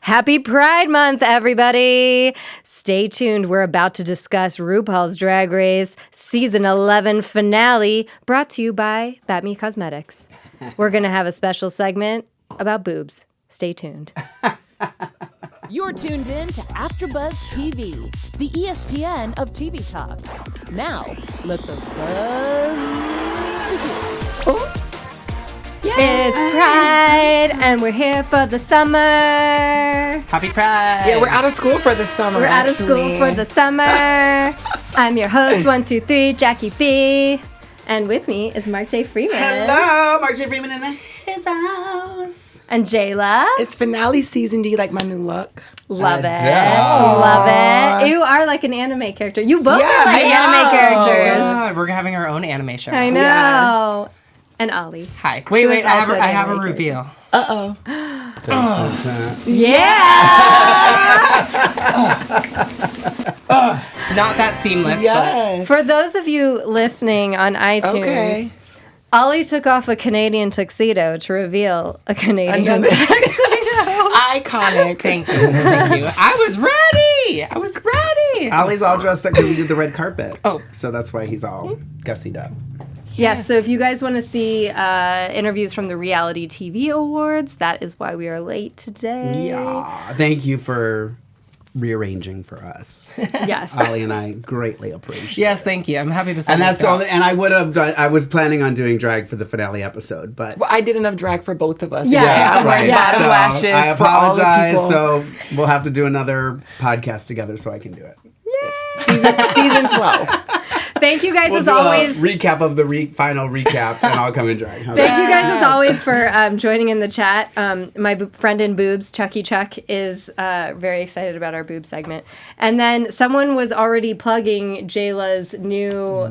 Happy Pride Month, everybody! Stay tuned. We're about to discuss RuPaul's Drag Race Season 11 finale, brought to you by Batme Cosmetics. We're going to have a special segment about boobs. Stay tuned. You're tuned in to AfterBuzz TV, the ESPN of TV talk. Now, let the buzz begin. It's Pride, and we're here for the summer. Happy Pride! Yeah, we're out of school for the summer. We're out of school for the summer. I'm your host, 123, Jackie B. And with me is Mark J. Freeman. Hello, Mark J. Freeman in his house. And Jayla. It's finale season. Do you like my new look? Love it. Adele. Love it. You are like an anime character. You both are like I anime know. characters. Yeah, we're having our own anime show. I know. Yeah. And Ollie. Hi. Wait, is I also an have a anime reveal. Uh-oh. Not that seamless, Yes. For those of you listening on iTunes, Okay. Ollie took off a Canadian tuxedo to reveal a Canadian Another tuxedo. iconic. but thank you. I was ready. Ollie's all dressed up because he did the red carpet. Oh. So that's why he's all gussied up. Yes, so if you guys want to see interviews from the Reality TV Awards, that is why we are late today. Yeah. Thank you for rearranging for us. Yes. Ollie and I greatly appreciate Yes, it. thank you. I'm happy this. And that's all. And I would have done. I was planning on doing drag for the finale episode, but Well, I did enough drag for both of us. Yeah. I'm wearing Yeah. bottom So lashes I for all the apologize. people. So we'll have to do another podcast together so I can do it. Season 12. Thank you guys We'll as do always. a recap of the final recap, and I'll come and drag. How's Thank that? you guys as always for joining in the chat. My friend in boobs, Chucky Chuck, is very excited about our boob segment. And then someone was already plugging Jayla's new Oh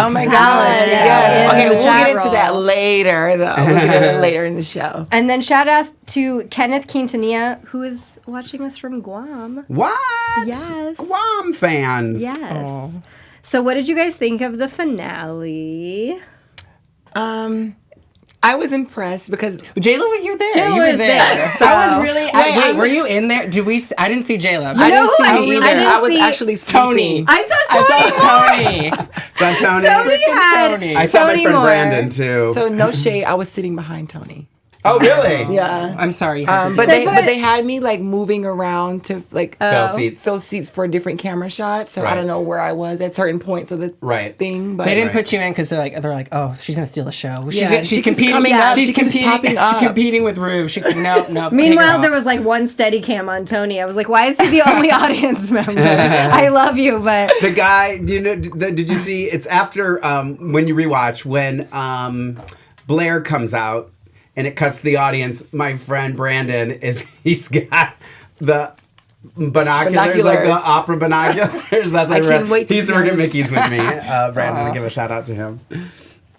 my palette God. Yes. in Okay, the we'll chat get into that roll. later, though. We'll get into it later in the show. And then shout out to Kenneth Quintanilla, who is watching us from Guam. What? Yes. Guam fans. Yes. So what did you guys think of the finale? I was impressed because Jayla, when you're there, Jayla you were was there. there, so- I was really. Wait, were you in there? I didn't see Jayla. I know didn't who see I you mean? either. I didn't I was see actually Tony. sleeping. I saw Tony. I saw Tony. So Tony. Tony had Tony. I saw my Tony friend Moore. Brandon too. So no shade, I was sitting behind Tony. Oh, really? Yeah. I'm sorry. You had to do But that. they had me like moving around to like Fell seats. fill seats for a different camera shot. So I Right. don't know where I was at certain points of the Right. thing. But They didn't Right. put you in because they're like, oh, she's gonna steal the show. Yeah, She's she keeps competing. coming up. She's She keeps competing. popping She's up. competing with Rue. No. Meanwhile, there was like one steady cam on Tony. I was like, why is he the only audience member? I love you, but The guy, did you see, it's after, when you rewatch, when Blair comes out and it cuts to the audience, my friend Brandon, he's got the binoculars, like the Binoculars. opera binoculars. That's I can't wait to He's see working how this- Mickey's with me. Brandon, I'll give a shout out to him.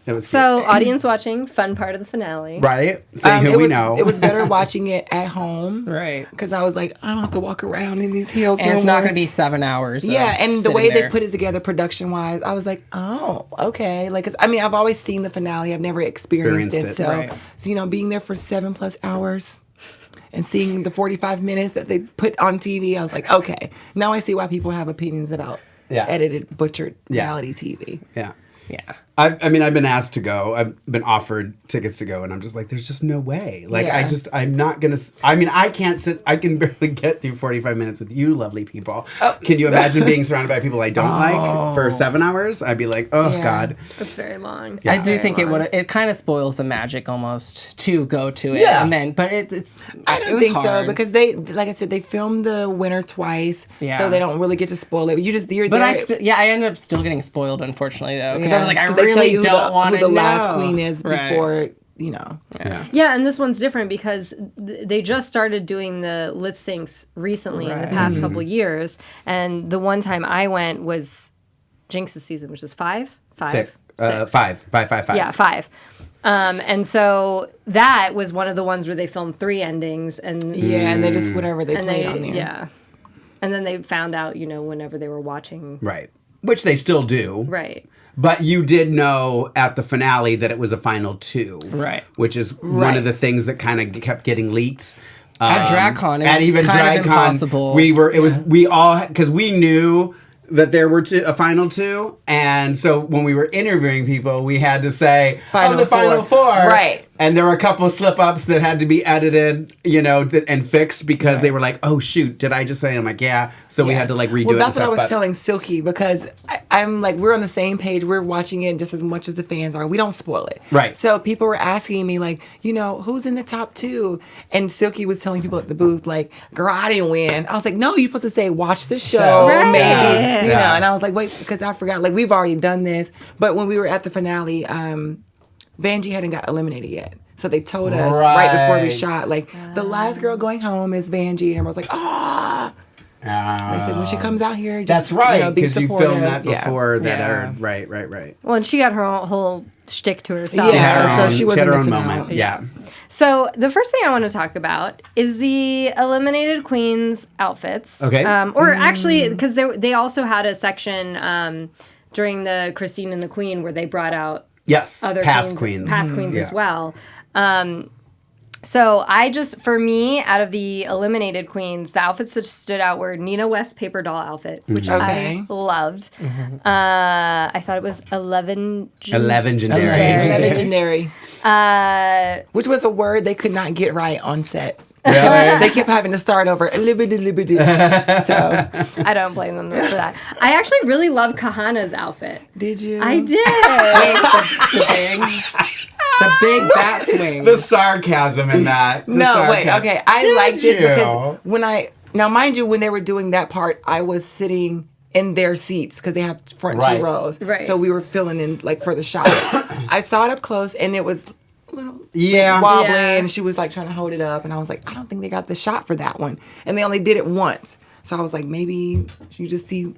It was so audience watching, fun part of the finale. cute. Right? Say who it we was, know. It was better watching it at home. right. Because I was like, I don't have to walk around in these heels And no it's not more. going to be 7 hours. of Yeah, and the sitting way there. they put it together production wise, I was like, oh, okay. Like, I mean, I've always seen the finale. I've never experienced it. Experienced it, So, right. being there for 7+ hours and seeing the 45 minutes that they put on TV, I was like, okay. Now I see why people have opinions about edited, butchered reality TV. yeah. Yeah. I mean, I've been asked to go. I've been offered tickets to go, and I'm just like, there's just no way. Like, Yeah. I'm not going to, I mean, I can't sit, I can barely get through 45 minutes with you lovely people. Oh. Can you imagine being surrounded by people I don't like for 7 hours? I'd be like, oh, Yeah. God. That's very long. I do Very think long. it kind of spoils the magic almost to go to it. Yeah. And then, but it's I it don't was think hard. so because they, like I said, they filmed the winner twice, Yeah. so they don't really get to spoil it. You're But there. I ended up still getting spoiled, unfortunately, though, because I Yeah. was like, I Did they show really you don't want who to the know last queen is Right. before, you know. Yeah, and this one's different because they just started doing the lip syncs recently in the past couple years. And the one time I went was Jinx's season, which is five. Six. Five. Yeah, 5. And so that was one of the ones where they filmed 3 endings. And Yeah, and they just whatever they and played they, on there. yeah. And then they found out, whenever they were watching. Right. Which they still do. Right. But you did know at the finale that it was a final 2. Right. Which is one of the things that kind of kept getting leaked. At DragCon, it at was even kind of DragCon, impossible. we all because we knew that there were a final two, and so when we were interviewing people, we had to say Final the final four, right? And there were a couple of slip ups that had to be edited, and fixed because they were like, "Oh shoot, did I just say?" I'm like, "Yeah." So we had to like redo it. Well, that's and what I stuff, was telling Silky because I'm like, we're on the same page. We're watching it just as much as the fans are. We don't spoil it, Right. So people were asking me like, who's in the top two? And Silky was telling people at the booth like, "Girl, I didn't win." I was like, "No, you're supposed to say watch the show, Right. maybe." Yeah. And I was like, "Wait," because I forgot. Like we've already done this, but when we were at the finale, Vanjie hadn't got eliminated yet. So they told us right before we shot, like, the last girl going home is Vanjie. And everyone's like, ah. They said, when she comes out here, just, That's right, be because you supportive. filmed that before that Yeah. aired. Right. Well, and she got her whole shtick to herself. Yeah. So she wasn't had her own missing moment. out. Yeah. So the first thing I want to talk about is the eliminated queens' outfits. Okay. Or actually, because they also had a section during the Christine and the Queen where they brought out Yes. other Past queens. past queens Yeah. as well. So for me, out of the eliminated queens, the outfits that stood out were Nina West's paper doll outfit, which Okay. I loved. I thought it was Legendary. Legendary. Uh, Which was a word they could not get right on set. Really? They kept having to start over. So, I don't blame them for that. I actually really love Kahana's outfit. did you? I did. The big bat swing. The sarcasm in that. No, wait, okay. I liked it you? because now mind you, when they were doing that part, I was sitting in their seats because they have front Right. two rows. Right. So we were filling in like for the shot. I saw it up close and it was a little Yeah. wobbly Yeah. and she was like trying to hold it up and I was like, I don't think they got the shot for that one. And they only did it once. So I was like, maybe you just see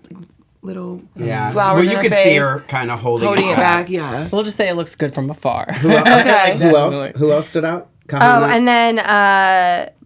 little Yeah. flowers Well, in you her could face, see her kind of holding it back. Yeah. We'll just say it looks good from afar. Okay. Who else stood out? Oh, and then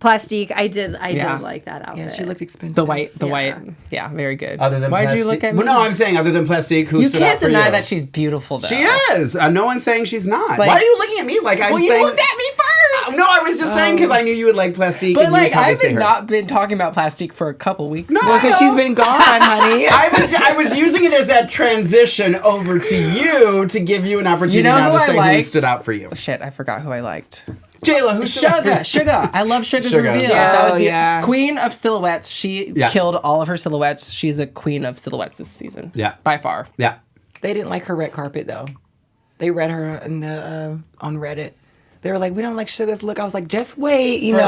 Plastique. I did like that outfit. Yeah, she looked expensive. The white, yeah, very good. Other than Why'd you Plastique? look at me? Well, no, I'm saying other than Plastique, who You stood can't out for deny you? that she's beautiful, though. She is. No one's saying she's not. Like- Why are you looking at me like I'm Well, you saying? looked at me first. No, I was just saying because I knew you would like Plastique. But and you would like, probably I've say her. not been talking about Plastique for a couple weeks. No, now. Because she's been gone, honey. I was using it as that transition over to you to give you an opportunity You know now who to I say who liked? stood out for you. Shit, I forgot who I liked. Jayla, who stood out for you? Sugar. I love Sugar's Sugar. reveal. Yeah. That was Oh, yeah. Queen of silhouettes. She Yeah. killed all of her silhouettes. She's a queen of silhouettes this season. Yeah. By far. Yeah. They didn't like her red carpet though. They read her in the on Reddit. They were like, "We don't like Sugar's look." I was like, "Just wait, wait till It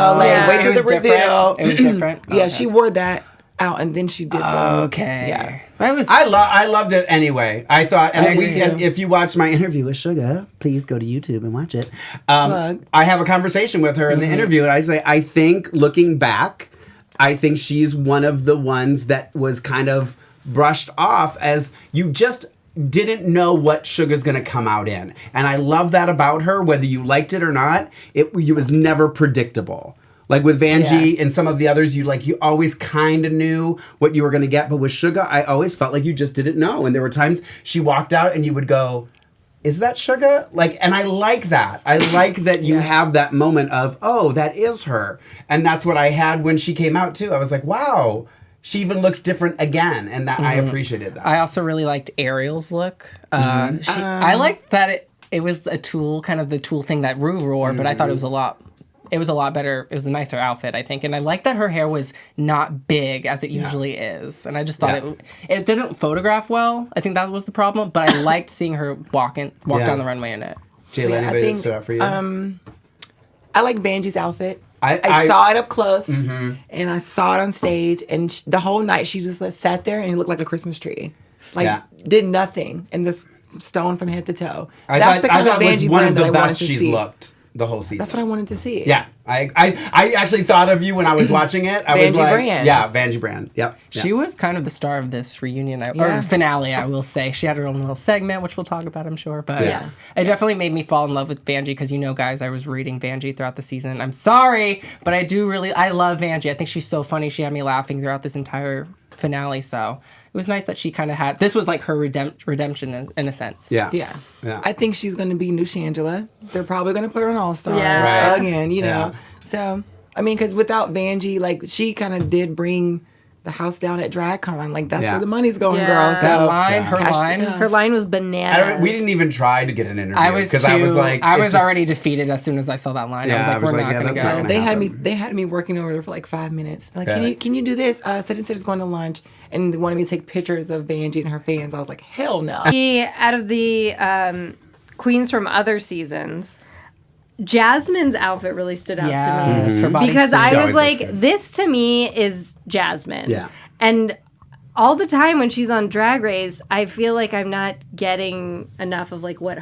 the was different. reveal." It was different. Yeah, Okay. she wore that out, and then she did. Okay. Yeah. I loved it anyway. I thought, I and, did too. and if you watch my interview with Sugar, please go to YouTube and watch it. Plug. I have a conversation with her in the interview, and I say, I think looking back, I think she's one of the ones that was kind of brushed off as you just didn't know what Sugar's gonna come out in, and I love that about her. Whether you liked it or not, it was never predictable. Like with Vanjie and some of the others, you always kind of knew what you were going to get. But with Sugar, I always felt like you just didn't know. And there were times she walked out and you would go, is that Sugar? And I like that. I like that you have that moment of, oh, that is her. And that's what I had when she came out too. I was like, wow, she even looks different again. And that I appreciated that. I also really liked Ariel's look. I liked that it was a tool, kind of the tool thing that Rue wore, but I thought it was a lot better. It was a nicer outfit, I think. And I like that her hair was not big as it usually is. And I just thought it didn't photograph well. I think that was the problem. But I liked seeing her walk down the runway in it. Jayla, anybody that stood out for you? I like Vanjie's outfit. I I- saw it up close, and I saw it on stage, and the whole night she just sat there and it looked like a Christmas tree, did nothing, and this stone from head to toe. That's the kind of it was Vanjie one brand of that the I wanted best to she's see. looked the whole season. That's what I wanted to see. Yeah, I actually thought of you when I was watching it. I was Vanjie like, brand. yeah, Vanjie brand. Yep. She was kind of the star of this reunion, Yeah. or finale, I will say. She had her own little segment, which we'll talk about, I'm sure. But Yes. it definitely made me fall in love with Vanjie because, guys, I was reading Vanjie throughout the season. I'm sorry, but I love Vanjie. I think she's so funny. She had me laughing throughout this entire finale. So it was nice that she kind of had, this was like her redemption in a sense. Yeah. Yeah. Yeah. I think she's going to be new Shangela. They're probably going to put her on All Stars Yeah. Right. again, Yeah. So I mean, because without Vanjie, like, she kind of did bring the house down at DragCon. Like, that's where the money's going, girl. So That line, her line. was bananas. We didn't even try to get an interview. I was because I was like, I was already defeated as soon as I saw that line. I was like, we're not going to go. They had me working over there for like 5 minutes. Like, can you do this? Such and such is going to lunch, and they wanted me to take pictures of Vanjie and her fans. I was like, hell no. Out of the queens from other seasons, Jasmine's outfit really stood out to me. Her body because suit. I was like, this to me is Jasmine. Yeah. And all the time when she's on Drag Race, I feel like I'm not getting enough of like what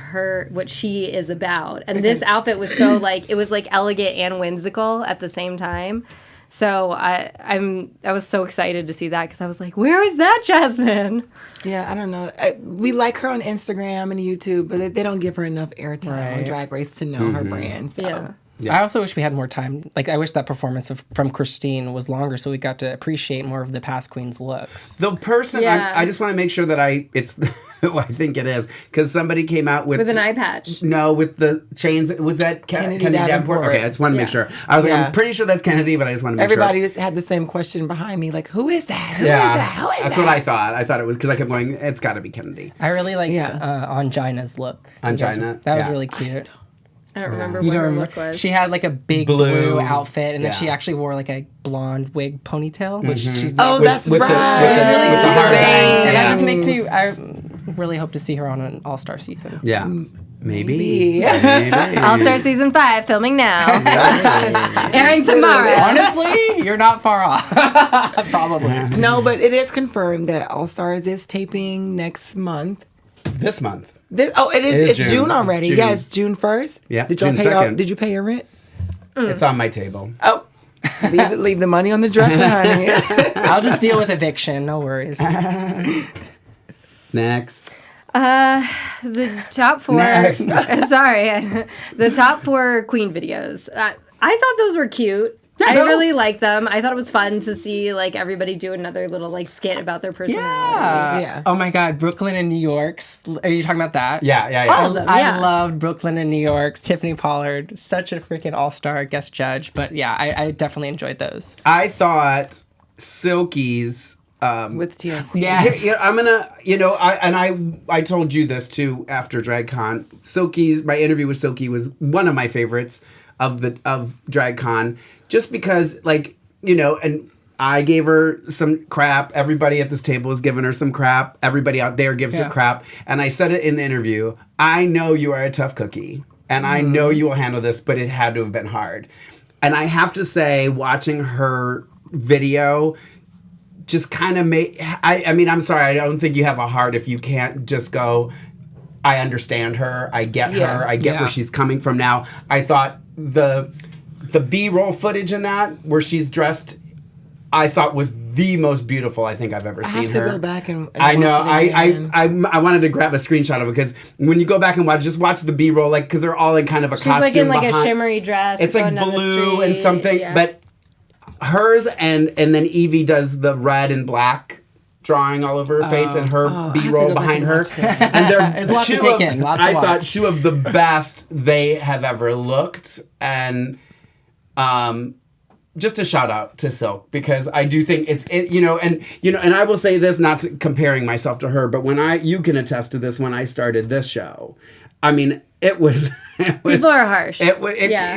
she is about. And this outfit was so like, it was like elegant and whimsical at the same time. So I was so excited to see that because I was like, where is that Jasmine? Yeah, I don't know. We like her on Instagram and YouTube, but they don't give her enough airtime on Drag Race to know her brand. So. Yeah. I also wish we had more time. Like, I wish that performance from Christine was longer so we got to appreciate more of the past queen's looks. The person, I just want to make sure that it's who I think it is. Because somebody came out with an eye patch. No, with the chains. Was that Kennedy Davenport? Okay, I just want to make sure. I was like, I'm pretty sure that's Kennedy, but I just want to make sure. Everybody had the same question behind me, like, who is that? Who is that? Who is that's that? what I thought. I thought it was because I kept going, it's got to be Kennedy. I really liked Angina's look. Angina? That was really cute. I don't remember what her look was. She had like a big blue outfit, and then she actually wore like a blonde wig ponytail, which she's that's right. With the hard bang. And that just makes me. I really hope to see her on an All-Star season. Yeah. Maybe. All-Star Season 5, filming now. Airing tomorrow. Honestly, you're not far off. Probably. No, but it is confirmed that All Stars is taping next month. This month. It's June already. It's June. Yeah, it's June 1st. Yeah, June 2nd. Did you pay your rent? It's on my table. Oh, leave the money on the dresser, honey. I'll just deal with eviction. No worries. Next. The top 4. Sorry, the top 4 queen videos. I thought those were cute. I really liked them. I thought it was fun to see like everybody do another little like skit about their personality. Yeah. Oh my God, Brooklyn and New York's. Are you talking about that? Yeah. All of them, I loved Brooklyn and New York's. Tiffany Pollard, such a freaking all-star guest judge. But yeah, I definitely enjoyed those. I thought Silky's with TLC. Yes. I'm gonna, I told you this too after DragCon. My interview with Silky was one of my favorites of DragCon, just because and I gave her some crap. Everybody at this table is giving her some crap. Everybody out there gives her crap. And I said it in the interview. I know you are a tough cookie, and I know you will handle this, but it had to have been hard. And I have to say, watching her video just kind of made... I mean, I'm sorry. I don't think you have a heart if you can't just go, I understand her. I get her. I get where she's coming from now. I thought the B-roll footage in that, where she's dressed, I thought was the most beautiful I think I've ever seen her. I have to go back and I know. watch it I wanted to grab a screenshot of it because when you go back and just watch the B-roll, like, because they're all in kind of a costume. She's like in like a shimmery dress. It's like blue and something, but hers and then Evie does the red and black drawing all over her face and her B-roll behind her. And they're lots to take in. Lots I thought two of the best they have ever looked. And just a shout out to Silk, because I do think and I will say this, not comparing myself to her, but you can attest to this, when I started this show, I mean, it was people are harsh.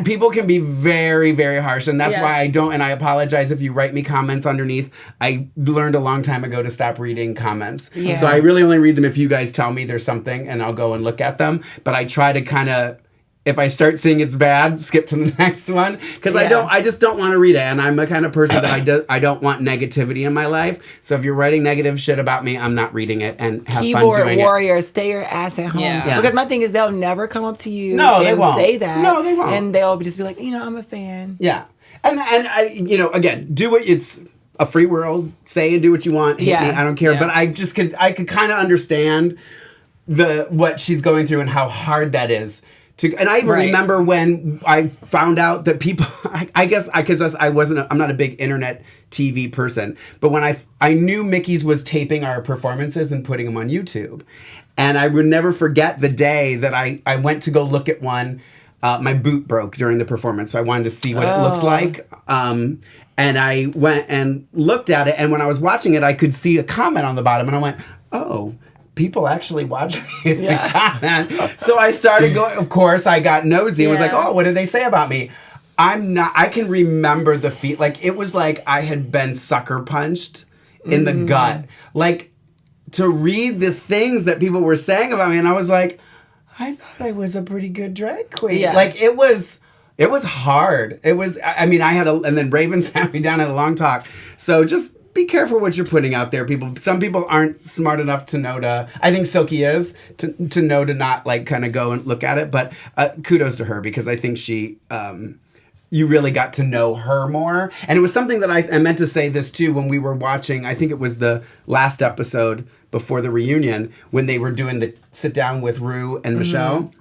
People can be very, very harsh, and that's why I don't. And I apologize if you write me comments underneath. I learned a long time ago to stop reading comments, so I really only read them if you guys tell me there's something, and I'll go and look at them. But I try to kind of, if I start seeing it's bad, skip to the next one, because I just don't want to read it, and I'm the kind of person that I don't want negativity in my life. So if you're writing negative shit about me, I'm not reading it, and have fun doing it. Keyboard warrior, stay your ass at home. Yeah. Because my thing is, they'll never come up to you they and won't. say that. No, they won't. And they'll just be like, I'm a fan. Yeah, and I, again, do it. It's a free world. Say and do what you want. Hate me, I don't care. But I could kind of understand what she's going through and how hard that is. And I even remember when I found out that people, I guess, because I'm not a big internet TV person, but when I knew Mickey's was taping our performances and putting them on YouTube. And I would never forget the day that I went to go look at one my boot broke during the performance, so I wanted to see what it looked like. And I went and looked at it, and when I was watching it, I could see a comment on the bottom, and I went, oh, people actually watch these and comment. So I started going, of course, I got nosy and was like, oh, what did they say about me? I can remember the feet, like, it was like I had been sucker punched in the gut. Like, to read the things that people were saying about me, and I was like, I thought I was a pretty good drag queen. Yeah. Like, it was hard. It was, I mean, and then Raven sat me down at a long talk. So just be careful what you're putting out there, people. Some people aren't smart enough to know I think Silky is, to know to not, like, kind of go and look at it. But kudos to her, because I think she, you really got to know her more. And it was something that I meant to say this too when we were watching, I think it was the last episode before the reunion, when they were doing the sit down with Ru and Michelle.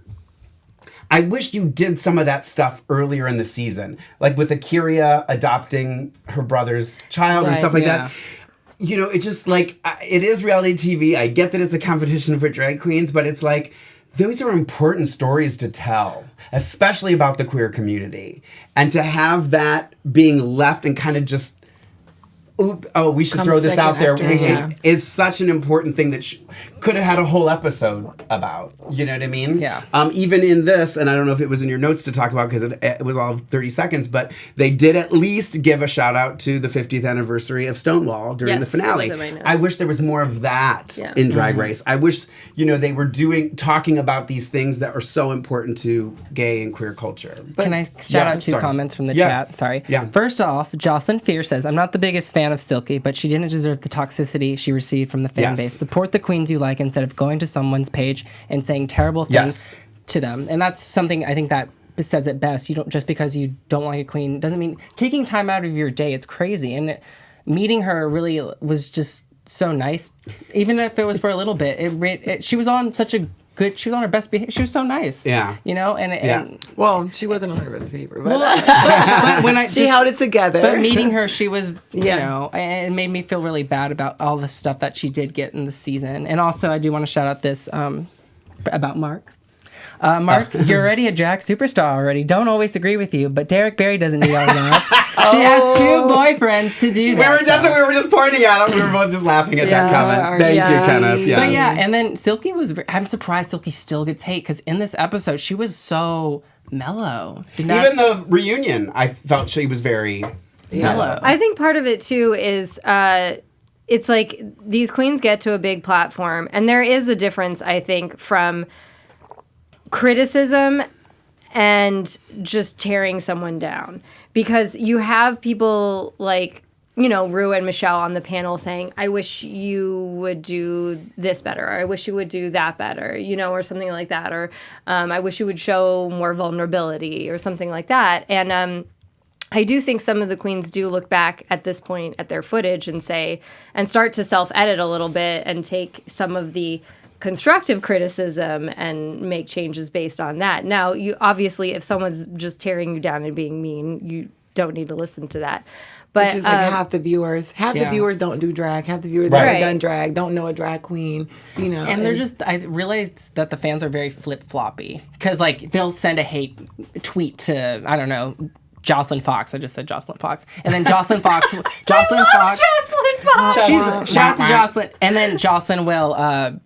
I wish you did some of that stuff earlier in the season, like with Akira adopting her brother's child and stuff like that. You know, it's just like, it is reality TV. I get that it's a competition for drag queens, but it's like, those are important stories to tell, especially about the queer community. And to have that being left and kind of just, we should throw this out there, is such an important thing that could have had a whole episode about. You know what I mean? Yeah. Even in this, and I don't know if it was in your notes to talk about because it was all 30 seconds, but they did at least give a shout out to the 50th anniversary of Stonewall during the finale. I wish there was more of that in Drag Race. I wish, they were talking about these things that are so important to gay and queer culture. But, can I shout out two comments from the chat? Sorry. Yeah. First off, Jocelyn Fear says, I'm not the biggest fan of Silky, but she didn't deserve the toxicity she received from the fan base. Support the queens you like instead of going to someone's page and saying terrible things to them. And that's something I think that says it best. You don't, just because you don't like a queen doesn't mean taking time out of your day. It's crazy. And meeting her really was just so nice. Even if it was for a little bit, she was on such a good, she was on her best behavior. She was so nice. Yeah. And well, she wasn't on her best behavior, but, but when she held it together. But meeting her, she was, and it made me feel really bad about all the stuff that she did get in the season. And also, I do want to shout out this about Mark. Mark, you're already a drag superstar already. Don't always agree with you, but Derek Barry doesn't need all that. She has 2 boyfriends to do that. We were just pointing at him. We were both just laughing at that comment. Thank you, Kenneth. But and then Silky I'm surprised Silky still gets hate, because in this episode, she was so mellow. Even the reunion, I felt she was very mellow. I think part of it, too, is it's like these queens get to a big platform, and there is a difference, I think, from criticism and just tearing someone down, because you have people like, Ru and Michelle on the panel saying, I wish you would do this better, or I wish you would do that better, or something like that, or I wish you would show more vulnerability or something like that. And I do think some of the queens do look back at this point at their footage and start to self-edit a little bit and take some of the constructive criticism and make changes based on that. Now, you obviously, if someone's just tearing you down and being mean, you don't need to listen to that. But which is like half the viewers. The viewers don't do drag. Half the viewers never done drag, don't know a drag queen, And they're just, I realized that the fans are very flip-floppy. Because, like, they'll send a hate tweet to, I don't know, Jocelyn Fox. I just said Jocelyn Fox. And then Jocelyn Fox. Jocelyn Fox. Shout out to Jocelyn. And then Jocelyn will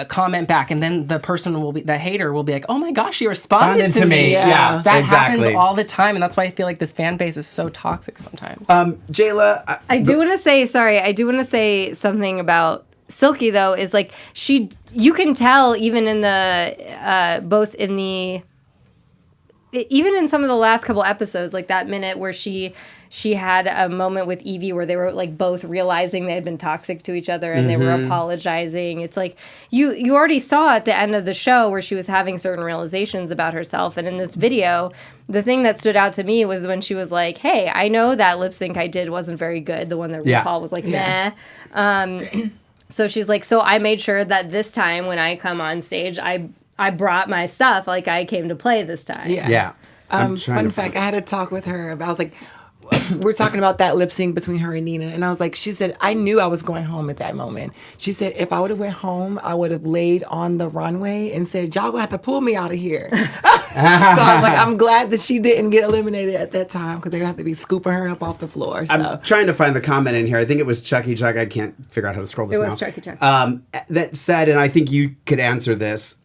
comment back, and then the hater will be like, oh my gosh, she responded to me. That happens all the time, and that's why I feel like this fan base is so toxic sometimes. Jayla, I do want to say something about Silky, though, is like you can tell even in even in some of the last couple episodes, like that minute where she had a moment with Evie where they were like both realizing they had been toxic to each other and they were apologizing. It's like you already saw at the end of the show where she was having certain realizations about herself. And in this video, the thing that stood out to me was when she was like, hey, I know that lip sync I did wasn't very good. The one that RuPaul was like, meh. So she's like, so I made sure that this time when I come on stage, I brought my stuff, like I came to play this time. Fun fact, I had a talk with her about, I was like, we're talking about that lip sync between her and Nina, and I was like, she said, I knew I was going home at that moment. She said, if I would have went home, I would have laid on the runway and said, y'all gonna have to pull me out of here. So I was like, I'm glad that she didn't get eliminated at that time because they have to be scooping her up off the floor. So. I'm trying to find the comment in here. I think it was Chucky Chuck. I can't figure out how to scroll this now. It was Chucky Chuck. That said, and I think you could answer this,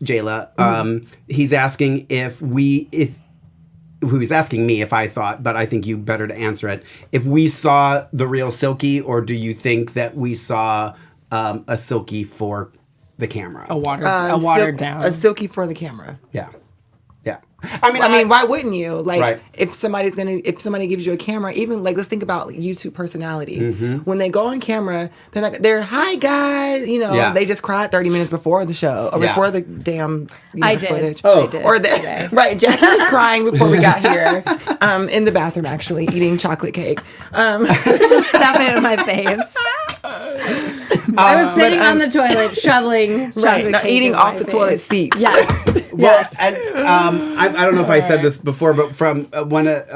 Jayla. He's asking who was asking me if I thought, but I think you better to answer it. If we saw the real Silky, or do you think that we saw a Silky for the camera? A watered down. A Silky for the camera. Yeah. I mean, why wouldn't you? Like, Right. if somebody gives you a camera, even like, let's think about YouTube personalities. When they go on camera, they're hi guys, they just cried 30 minutes before the show or before the damn footage. I did. Or right, Jackie was crying before we got here, in the bathroom actually eating chocolate cake. Stop it in my face. I was sitting on the toilet shoveling chocolate cake eating in off my the face. toilet seats. Yes. Well, and I don't know if I said this before, but from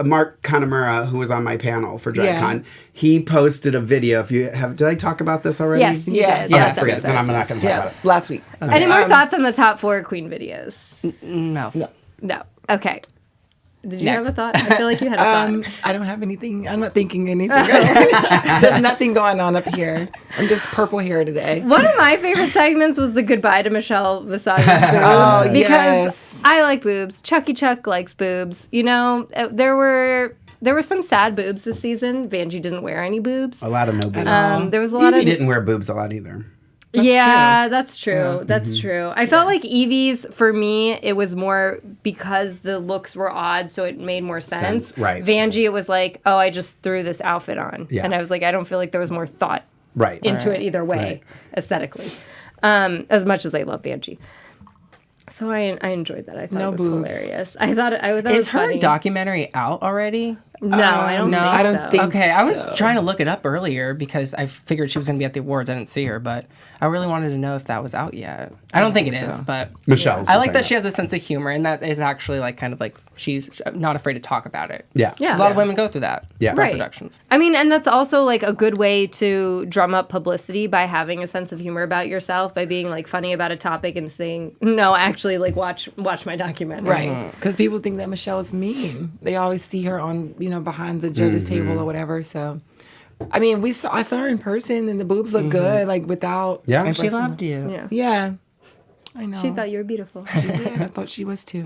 Mark Kanamura, who was on my panel for DragCon, he posted a video. If you have, did I talk about this already? Yes, you did. Okay, forget it. Then I'm not going to talk about it. Last week. Any more thoughts on the top 4 Queen videos? No. Okay. Did you have a thought? I feel like you had a thought. I don't have anything. I'm not thinking anything. There's nothing going on up here. I'm just purple hair today. One of my favorite segments was the goodbye to Michelle Visage's boobs. Oh, because yes. I like boobs. Chucky Chuck likes boobs. There were some sad boobs this season. Vanjie didn't wear any boobs. A lot of no boobs. There was a lot Evie of... didn't wear boobs a lot either. That's true. That's true. I felt like Evie's, for me, it was more because the looks were odd, so it made more sense. Right. Vanjie, it was like, oh, I just threw this outfit on. Yeah. And I was like, I don't feel like there was more thought Right. into it either way, aesthetically. As much as I love Vanjie. So I enjoyed that. I thought No it was boobs. hilarious. I thought it was Is her funny. documentary out already? No, I don't think I don't so. think Okay, I was so. trying to look it up earlier because I figured she was going to be at the awards. I didn't see her, but I really wanted to know if that was out yet. I don't think it is, but Michelle's I like that talking she has a sense of humor, and that is actually like kind of like she's not afraid to talk about it. Yeah. Yeah. 'Cause a lot of women go through that. Yeah. Breast Right. reductions. I mean, and that's also like a good way to drum up publicity by having a sense of humor about yourself, by being like funny about a topic and saying, no, actually, like watch my documentary. Right. Because people think that Michelle's mean. They always see her on, behind the judges' table or whatever. So, I mean, I saw her in person and the boobs look good, like without. Yeah. And she loved you. Yeah. Yeah. I know. She thought you were beautiful. Yeah, I thought she was too.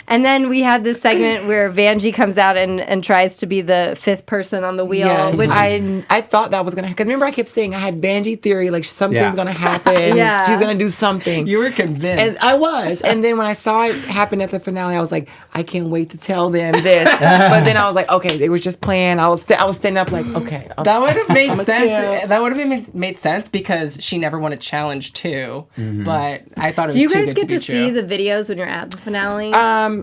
And then we had this segment where Vanjie comes out and tries to be the 5th person on the wheel. Yeah, Which I thought that was gonna, because remember I kept saying I had Vanjie theory, like something's gonna happen. Yeah. She's gonna do something. You were convinced. And I was. And then when I saw it happen at the finale, I was like, I can't wait to tell them this. But then I was like, okay, they were just playing. I was standing up like, okay. that would have made I'ma sense. chill. That would have made sense because she never won a challenge too. But I thought it was do you too guys good get to be to true. see the videos when you're at the finale?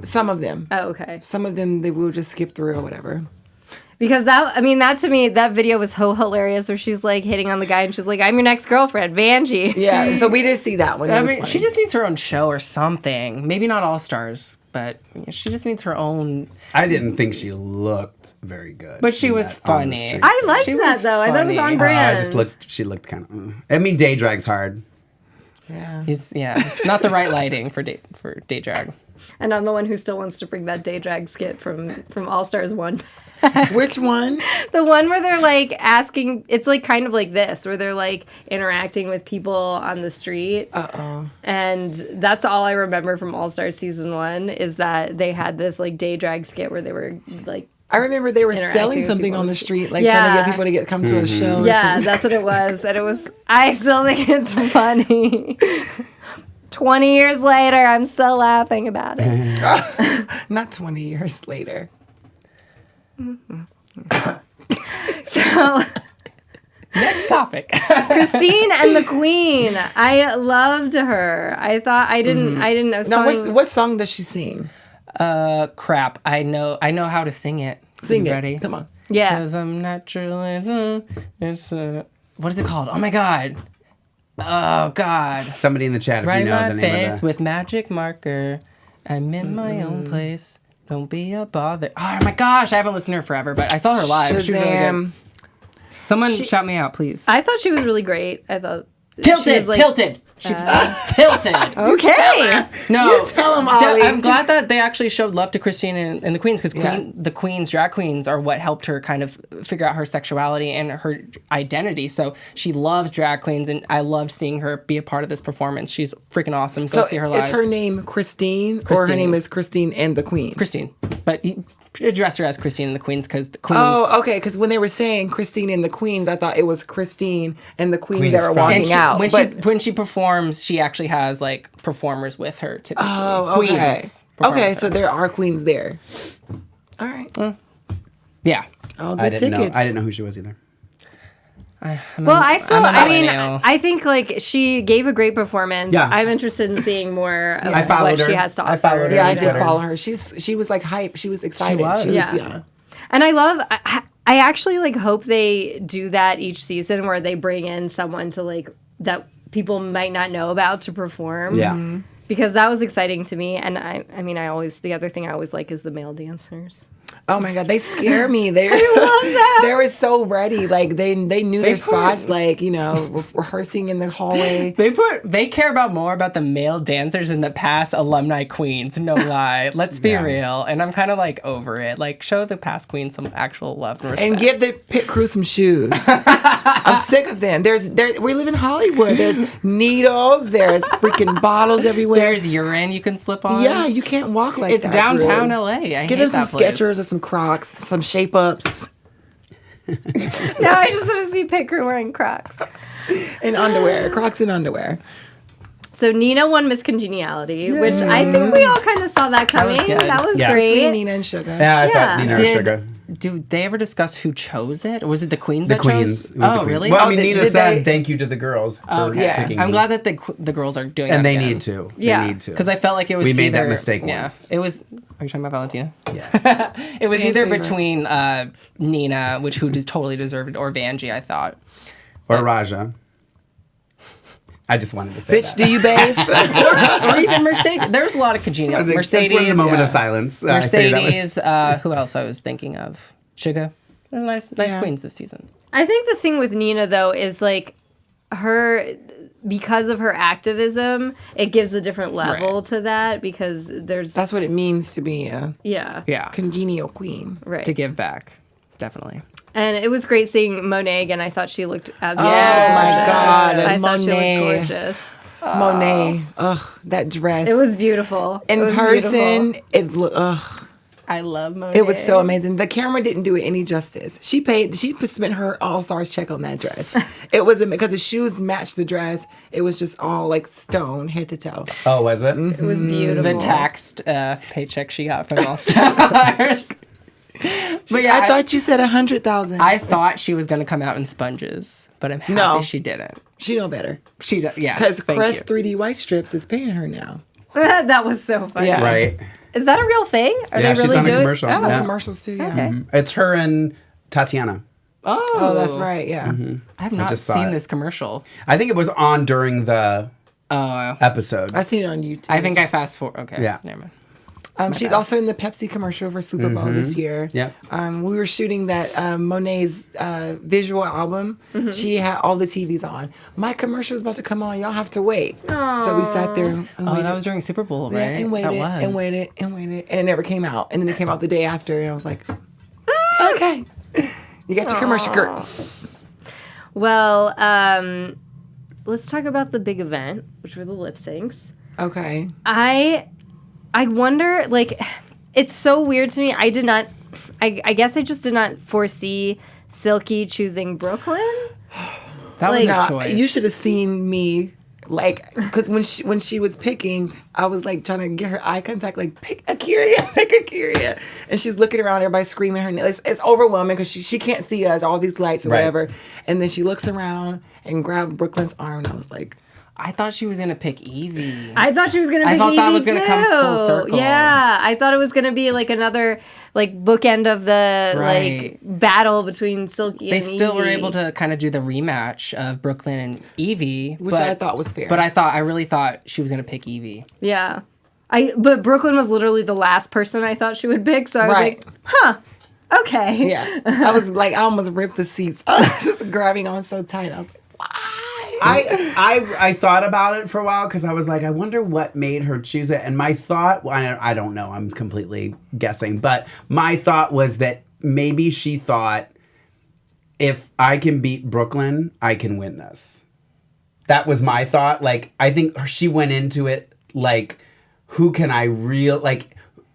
Some of them. Oh, okay. Some of them they will just skip through or whatever. Because that to me, that video was so hilarious where she's like hitting on the guy and she's like, I'm your next girlfriend, Vanjie. Yeah. So we did see that one. It I was mean, funny. she just needs her own show or something. Maybe not All Stars, but she just needs her own. I didn't think she looked very good. But she in was that on the funny. street. I liked She that was though. I thought it was funny. on brand. She looked kind of. I mean, day drag's hard. Yeah. It's not the right lighting for day drag. And I'm the one who still wants to bring that day drag skit from All Stars 1. Which one? The one where they're like asking, it's like kind of like this, where they're like interacting with people on the street. And that's all I remember from All Stars season 1 is that they had this like day drag skit where they were like, I remember they were Interacting selling with something people on on the the street, like Yeah. trying to get people to come to a show. or yeah, something. that's what it was. And it was, I still think it's funny. 20 years later, I'm still laughing about it. Not 20 years later. So, Next topic. Christine and the Queen. I loved her. I thought I didn't know. Now, what song does she sing? Crap. I know how to sing it. Sing You it. ready? Come on. Yeah. Because I'm naturally. It's what is it called? Oh my god. Oh god. Somebody in the chat, if Write you know my the name face of the. with magic marker. I'm in my own place. Don't be a bother. Oh my gosh, I haven't listened to her forever, but I saw her live. She was really good. Someone shout me out, please. I thought she was really great. I thought tilted. She was tilted. Okay. No, You tell 'em, Ollie. I'm glad that they actually showed love to Christine and the Queens, because the Queens, drag queens, are what helped her kind of figure out her sexuality and her identity. So she loves drag queens, and I loved seeing her be a part of this performance. She's freaking awesome. Go see her live. Is her name Christine, or her name is Christine and the Queens? Christine, but address her as Christine and the Queens, because the Queens. Oh, okay. Because when they were saying Christine and the Queens, I thought it was Christine and the Queens that were Queens walking out. When she performs, she actually has like performers with her typically. Oh, okay. Queens perform Okay, with so her. there are queens there. All right. Yeah. All good I didn't tickets. know. I didn't know who she was either. I millennial. I think like she gave a great performance. Yeah. I'm interested in seeing more of I followed what she her. has to offer. I followed her. Yeah, I on did Twitter. follow her. She was like hype. She was excited. was. Yeah. And I love, I actually like hope they do that each season where they bring in someone to like, that people might not know about to perform. Yeah. Because that was exciting to me. And I mean, the other thing I always like is the male dancers. Oh my God, they scare me. They love that. They were so ready. Like they knew their spots. Like rehearsing in the hallway. They care more about the male dancers than the past alumni queens. No lie. Let's be real. And I'm kind of like over it. Like show the past queens some actual love and respect. And give the pit crew some shoes. I'm sick of them. We live in Hollywood. There's needles. There's freaking bottles everywhere. There's urine you can slip on. Yeah, you can't walk like It's that. downtown Drew. LA. I Give hate them some that place. Skechers or some Crocs, some shape ups Now I just want to see Pit Crew wearing Crocs. and underwear. Crocs and underwear. So Nina won Miss Congeniality, which I think we all kind of saw that coming. good. That was Yeah. great. Between Nina and Sugar. Yeah, I Yeah. thought Nina or Sugar. Do they ever discuss who chose it? Or was it the Queens The that Queens. chose? It was the Oh, Queens. really? Well, I mean, did- Nina did said they- thank you to the girls for Okay. picking I'm me. glad that the girls are doing And that they again. need to. Yeah. They need to. Because I felt like it was We made that either- mistake yeah, once. It was. Are you talking about Valentina? Yes. It was Fan either favorite. between Nina, who totally deserved it, or Vanjie, I thought. Or Raja. I just wanted to say Bitch, that. do you bathe? Or even Mercedes. There's a lot of congenial. Just wanted Mercedes. a moment of silence. I figured that was- Mercedes. Who else I was thinking of? Sugar. They're nice Yeah. queens this season. I think the thing with Nina though is like her, because of her activism, it gives a different level Right. to that because there's That's what it means to be a yeah. congenial queen. Right. To give back, definitely. And it was great seeing Monet again. I thought she looked absolutely Oh my gorgeous. God, I thought she Monet. looked gorgeous. Monet. Ugh, that dress. It was beautiful. in It was person. beautiful. It looked. Ugh. I love Monet. It was so amazing. The camera didn't do it any justice. She spent her all-stars check on that dress. It was because the shoes matched the dress. It was just all like stone head to toe. Oh, was it? It was beautiful. The taxed paycheck she got from All Stars. But yeah, I thought you said 100,000. I thought she was gonna come out in sponges, but I'm happy No. she didn't. She know better. Yeah, Because thank Crest you. 3D White Strips is paying her now. That was so funny. Yeah. Right. Is that a real thing? Are Yeah, they she's really on a doing commercial. She's on Yeah. commercials too. Yeah. Okay. It's her and Tatiana. Oh, That's right. Yeah. I have not just saw seen it. this commercial. I think it was on during the Oh, episode. I seen it on YouTube. I think I fast forward. Okay, Yeah. never mind. She's also in the Pepsi commercial for Super Bowl this year. Yep. We were shooting that Monet's visual album. She had all the TVs on. My commercial is about to come on. Y'all have to wait. So we sat there and Oh, waited. that was during Super Bowl, right? Yeah, and waited that was. and waited and waited, and it never came out. And then it came out the day after, and I was like, okay, you got your commercial, girl. Well, let's talk about the big event, which were the lip syncs. Okay. I wonder, like, it's so weird to me. I guess I just did not foresee Silky choosing Brooklyn. That was Like- a Now, choice. you should have seen me, like, because when she was picking, I was like trying to get her eye contact, like pick Akiria, pick Akiria, and she's looking around, everybody screaming her name. It's overwhelming because she can't see us, all these lights or Right. whatever, and then she looks around and grabbed Brooklyn's arm, and I was like, I thought she was gonna pick Evie. I thought she was gonna. I pick thought that Evie was gonna come full too. circle. Yeah, I thought it was gonna be like another like bookend of the Right. like battle between Silky They and still were Evie. able to kind of do the rematch of Brooklyn and Evie, which I thought was fair. But I really thought she was gonna pick Evie. Yeah. But Brooklyn was literally the last person I thought she would pick, so I was like, huh, okay. Yeah. I was like, I almost ripped the seats. I was just grabbing on so tight. I was like, why? I thought about it for a while because I was like, I wonder what made her choose it. And my thought, I don't know, I'm completely guessing, but my thought was that maybe she thought, if I can beat Brooklyn, I can win this. That was my thought. Like, I think she went into it like, who can I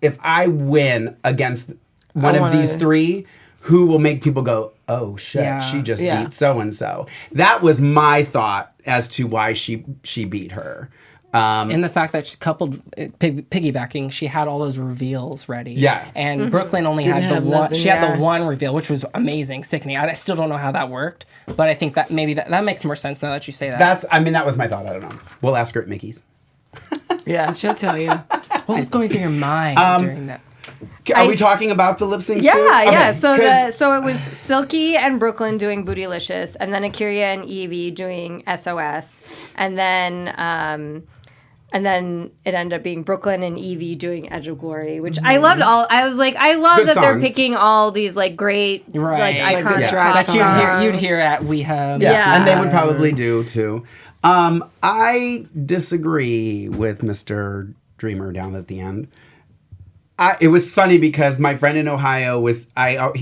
if I win against one of these three, who will make people go, oh shit, she just beat so-and-so. That was my thought as to why she beat her. And the fact that she coupled piggybacking, she had all those reveals ready. Yeah. And Brooklyn only had the one. She had the one reveal, which was amazing, sickening. I still don't know how that worked, but I think that maybe that makes more sense now that you say that. That was my thought. I don't know. We'll ask her at Mickey's. Yeah, she'll tell you. What was going through your mind during that? Are we talking about the lip syncs too? Yeah. Okay, So it was Silky and Brooklyn doing Bootylicious, and then Akira and Evie doing SOS, and then it ended up being Brooklyn and Evie doing Edge of Glory, which I loved all. I was like, I love Good that they're songs. picking all these like great, like iconic drag songs. That you'd hear at We Have. Yeah. And they would probably do too. I disagree with Mr. Dreamer down at the end. It was funny because my friend in Ohio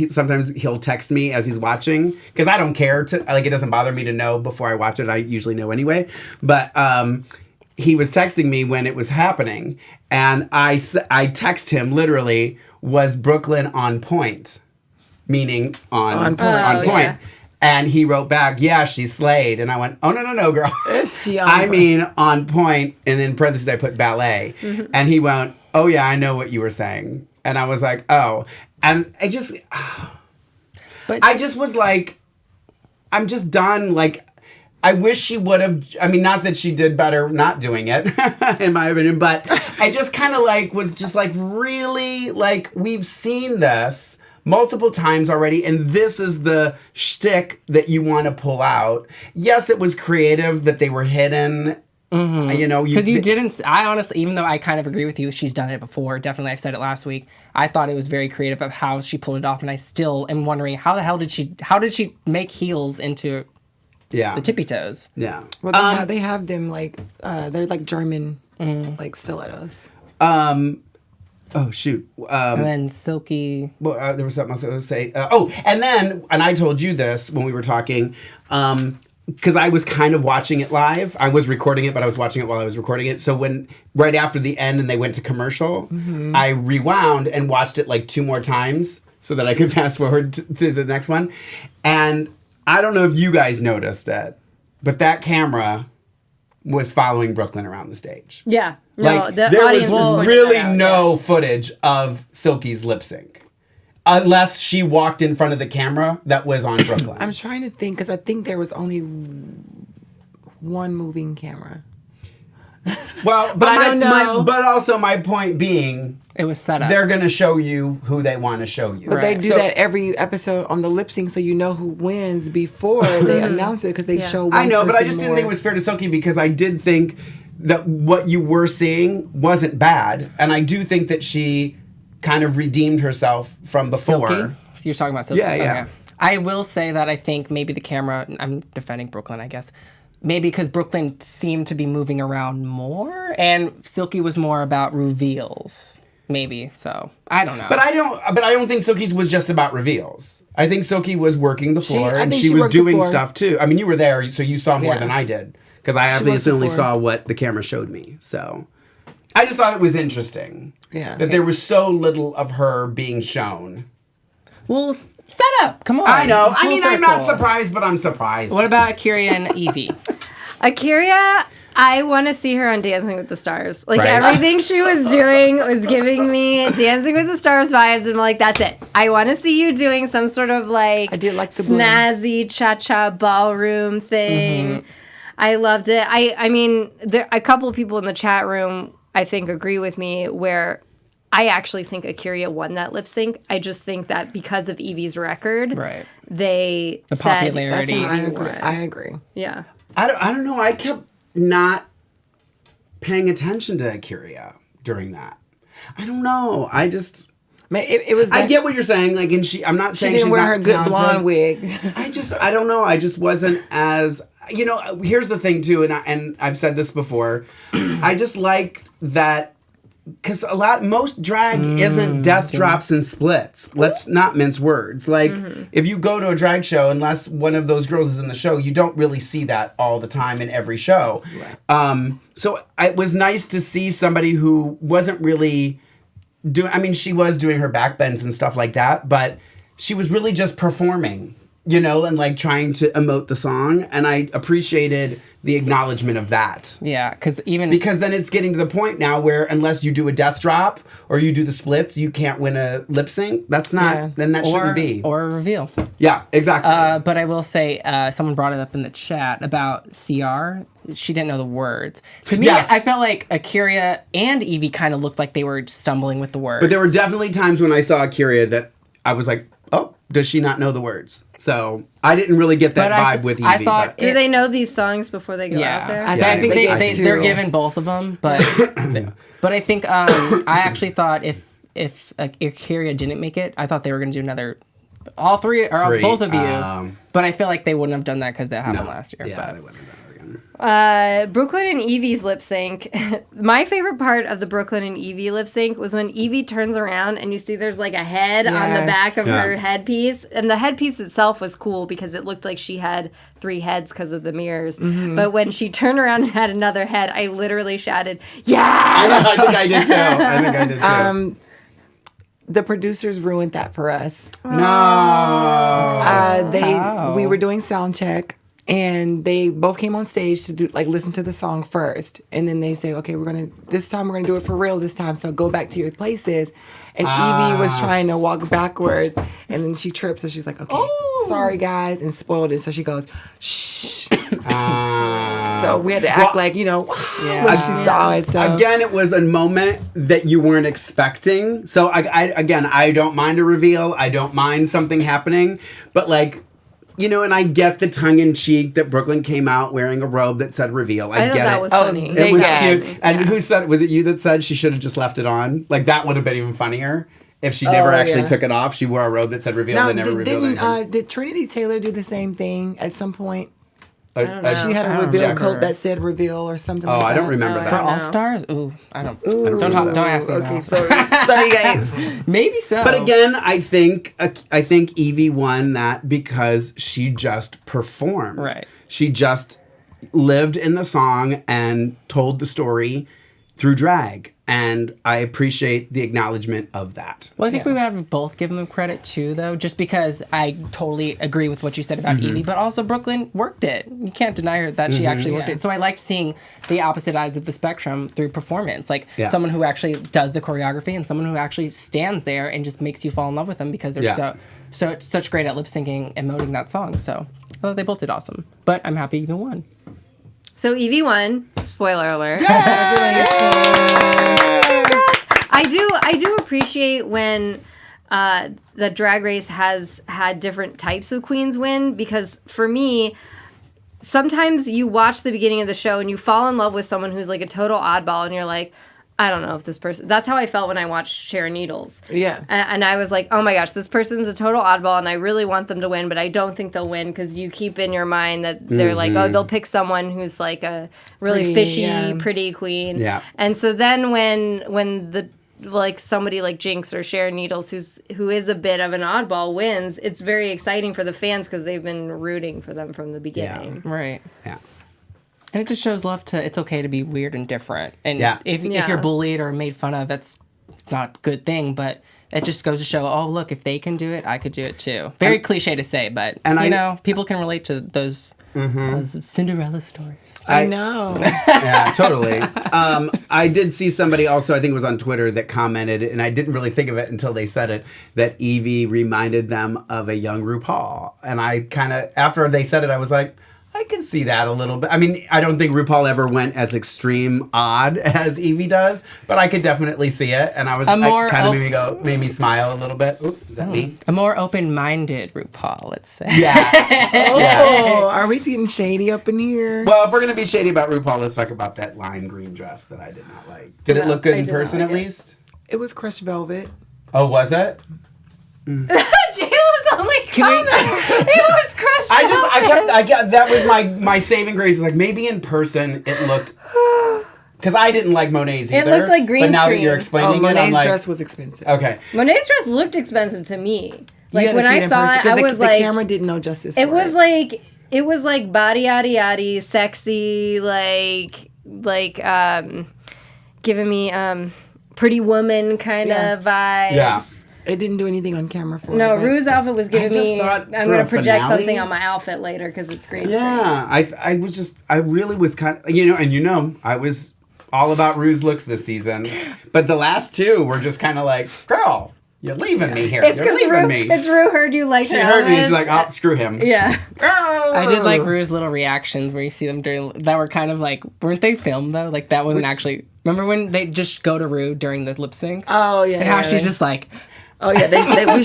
sometimes he'll text me as he's watching because I don't care it doesn't bother me to know before I watch it. I usually know anyway. But he was texting me when it was happening, and I text him literally, was Brooklyn on point? Meaning on point. Yeah. And he wrote back, yeah, she slayed. And I went, oh, no, girl. Is she on I point? mean, on point. And in parentheses, I put ballet. And he went, oh, yeah, I know what you were saying. And I was like, oh. And I just was like, I'm just done. Like, I wish she would have, not that she did better not doing it, in my opinion, but I just kind of was just really, we've seen this multiple times already, and this is the shtick that you want to pull out. Yes, it was creative that they were hidden. Mm-hmm. Because you didn't. I honestly, even though I kind of agree with you, she's done it before. Definitely, I've said it last week. I thought it was very creative of how she pulled it off, and I still am wondering how the hell did she make heels into the tippy toes? Yeah. Well, they have them they're like German stilettos. Oh, shoot. And then Silky. Well, there was something else I was going to say. And I told you this when we were talking, because I was kind of watching it live. I was recording it, but I was watching it while I was recording it. So right after the end and they went to commercial, I rewound and watched it 2 more times so that I could fast forward to the next one. And I don't know if you guys noticed it, but that camera was following Brooklyn around the stage. Yeah. There audience was really no footage of Silky's lip sync. Unless she walked in front of the camera that was on Brooklyn. I'm trying to think, because I think there was only one moving camera. Well, but I don't know. But also my point being, it was set up. They're going to show you who they want to show you. But they do that every episode on the lip sync, so you know who wins before they announce it, because they show one I know, but I just more. didn't think it was fair to Silky, because I did think that what you were seeing wasn't bad. And I do think that she kind of redeemed herself from before. Silky? So you're talking about Silky? Yeah. Okay. I will say that I think maybe the camera, I'm defending Brooklyn, I guess. Maybe because Brooklyn seemed to be moving around more, and Silky was more about reveals. Maybe so. I don't know. But I don't think Silky's was just about reveals. I think Silky was working the floor, and she was doing stuff too. I mean, you were there, so you saw more than I did, because I obviously only saw what the camera showed me. So I just thought it was interesting that there was so little of her being shown. Well, set up. Come on. I know. Full circle. I'm not surprised, but I'm surprised. What about Akira and Evie? Akira, I want to see her on Dancing with the Stars. Right. Everything she was doing was giving me Dancing with the Stars vibes. And I'm like, that's it. I want to see you doing some sort of I did like the snazzy cha-cha ballroom thing. Mm-hmm. I loved it. I mean, a couple of people in the chat room, I think, agree with me where I actually think Akira won that lip sync. I just think that because of Evie's record, the popularity. I agree. Yeah. I don't know. I kept not paying attention to Akira during that. I don't know. I just. It was. I get what you're saying. Like, and I'm not saying she didn't she's wear not her good talented. blonde wig. I don't know. I just wasn't as. Here's the thing too, and I've said this before. I just like that. Because most drag isn't death drops and splits. Let's not mince words. Like, if you go to a drag show, unless one of those girls is in the show, you don't really see that all the time in every show. Right. So it was nice to see somebody who wasn't really she was doing her backbends and stuff like that, but she was really just performing, and like trying to emote the song. And I appreciated the acknowledgement of that. Yeah, because then it's getting to the point now where unless you do a death drop or you do the splits, you can't win a lip sync. That's not, then that shouldn't be. Or a reveal. Yeah, exactly. But I will say, someone brought it up in the chat about CR. She didn't know the words. To me, Yes. I felt like Akira and Evie kind of looked like they were stumbling with the words. But there were definitely times when I saw Akira that I was like, oh, does she not know the words? So I didn't really get that vibe with Evie. I thought, Do they know these songs before they go out there? I think they they're do. given both of them, but but I think I actually thought if Akira didn't make it, I thought they were going to do another, all three or both of you. But I feel like they wouldn't have done that because that happened last year. Yeah, but. they wouldn't have done it again. Brooklyn and Evie's lip sync. My favorite part of the Brooklyn and Evie lip sync was when Evie turns around and you see there's like a head on the back of her headpiece. And the headpiece itself was cool because it looked like she had 3 heads because of the mirrors. But when she turned around and had another head, I literally shouted, "Yeah!" I think I did too. The producers ruined that for us. No. We were doing sound check. And they both came on stage to listen to the song first. And then they say, okay, this time we're going to do it for real this time. So go back to your places. And Evie was trying to walk backwards. And then she trips. So she's like, okay, sorry guys. And spoiled it. So she goes, shh. So we had to act when she saw it. So. Again, it was a moment that you weren't expecting. So I don't mind a reveal. I don't mind something happening. But like, and I get the tongue-in-cheek that Brooklyn came out wearing a robe that said reveal. I get that it. was funny. It was cute. And who said, was it you that said she should have just left it on? Like, that would have been even funnier if she never actually took it off. She wore a robe that said reveal and never revealed anything. Did Trinity Taylor do the same thing at some point? She She had a reveal coat that said reveal or something like that. I don't remember For that. All Stars? Ooh, I don't. Don't ask me. Okay, about sorry guys. Maybe so. But again, I think Evie won that because she just performed. Right. She just lived in the song and told the story through drag. And I appreciate the acknowledgement of that. Well, I think we would have both given them credit too, though, just because I totally agree with what you said about Evie, but also Brooklyn worked it. You can't deny her that she actually worked it. So I liked seeing the opposite sides of the spectrum through performance, like someone who actually does the choreography and someone who actually stands there and just makes you fall in love with them because they're such great at lip syncing and emoting that song. So I thought they both did awesome. But I'm happy Evie won. So Evie won. Spoiler alert. I do appreciate when the Drag Race has had different types of queens win, because for me, sometimes you watch the beginning of the show and you fall in love with someone who's like a total oddball and you're like, I don't know if this person... That's how I felt when I watched Sharon Needles. Yeah. And I was like, oh my gosh, this person's a total oddball and I really want them to win, but I don't think they'll win because you keep in your mind that they're like, oh, they'll pick someone who's like a really fishy, pretty queen. Yeah. And so then when the somebody like Jinx or Sharon Needles, who is a bit of an oddball, wins, it's very exciting for the fans because they've been rooting for them from the beginning. Yeah. Right. Yeah. And it just shows love to, it's okay to be weird and different. And if you're bullied or made fun of, it's not a good thing, but it just goes to show, oh, look, if they can do it, I could do it too. Very cliche to say, but, people can relate to those Cinderella stories. I know. Yeah, totally. I did see somebody also, I think it was on Twitter, that commented, and I didn't really think of it until they said it, that Evie reminded them of a young RuPaul. And I kind of, after they said it, I was like, I I can see that a little bit. I mean, I don't think RuPaul ever went as extreme odd as Evie does, but I could definitely see it, and it kind of made me smile a little bit. Ooh, is that me? A more open-minded RuPaul, let's say. Oh, are we getting shady up in here? Well, if we're gonna be shady about RuPaul, let's talk about that lime green dress that I did not like. Did it look good in person at least? It was crushed velvet. Oh, was it? Jayla's only comment. It was crushed. That was my saving grace. Like maybe in person it looked, because I didn't like Monet's either. It looked like green But now that screen. you're explaining it, I'm Monet's like, dress was expensive. okay. Monet's dress looked expensive to me. Like You when gotta see I in saw person, it, 'cause I was the like, camera didn't know justice. it for was like body yaddy yaddy, sexy, giving me Pretty Woman kind of vibes. Yeah. It didn't do anything on camera for No, it. but- Rue's outfit was giving just me. thought I'm for gonna a project finale- something on my outfit later because it's green. Yeah, I really was kind of, I was all about Rue's looks this season, but the last two were just kind of like, girl, you're leaving me here. It's You're because leaving me. It's Rue heard you like She heard me. She's like, oh, screw him. yeah. I did like Rue's little reactions where you see them during that were kind of like, weren't they filmed though? Like that wasn't actually. Remember when they just go to Rue during the lip sync? Oh yeah. And how she's just like, Oh yeah. They